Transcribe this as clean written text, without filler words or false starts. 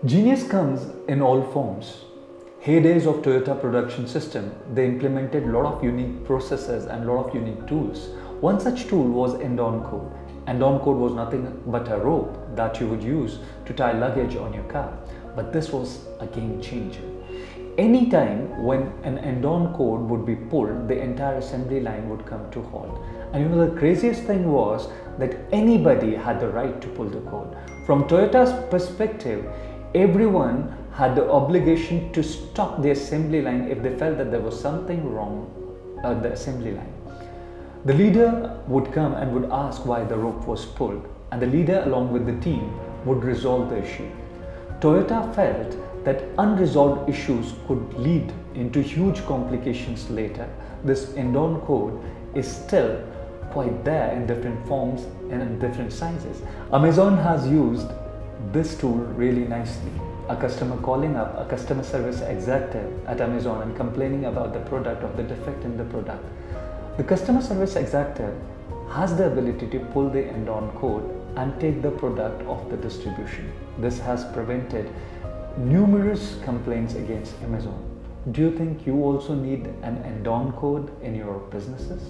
Genius comes in all forms. Heydays of Toyota production system, they implemented a lot of unique processes and a lot of unique tools. One such tool was end-on code. End-on code was nothing but a rope that you would use to tie luggage on your car. But this was a game changer. Anytime when an end-on code would be pulled, the entire assembly line would come to halt. And the craziest thing was that anybody had the right to pull the code. From Toyota's perspective, everyone had the obligation to stop the assembly line if they felt that there was something wrong at the assembly line. The leader would come and would ask why the rope was pulled, and the leader along with the team would resolve the issue. Toyota felt that unresolved issues could lead into huge complications later. This end-on code is still quite there in different forms and in different sizes. Amazon has used this tool really nicely. A customer calling up a customer service executive at Amazon and complaining about the product or the defect in the product. The customer service executive has the ability to pull the end-on code and take the product off the distribution. This has prevented numerous complaints against Amazon. Do you think you also need an end-on code in your businesses?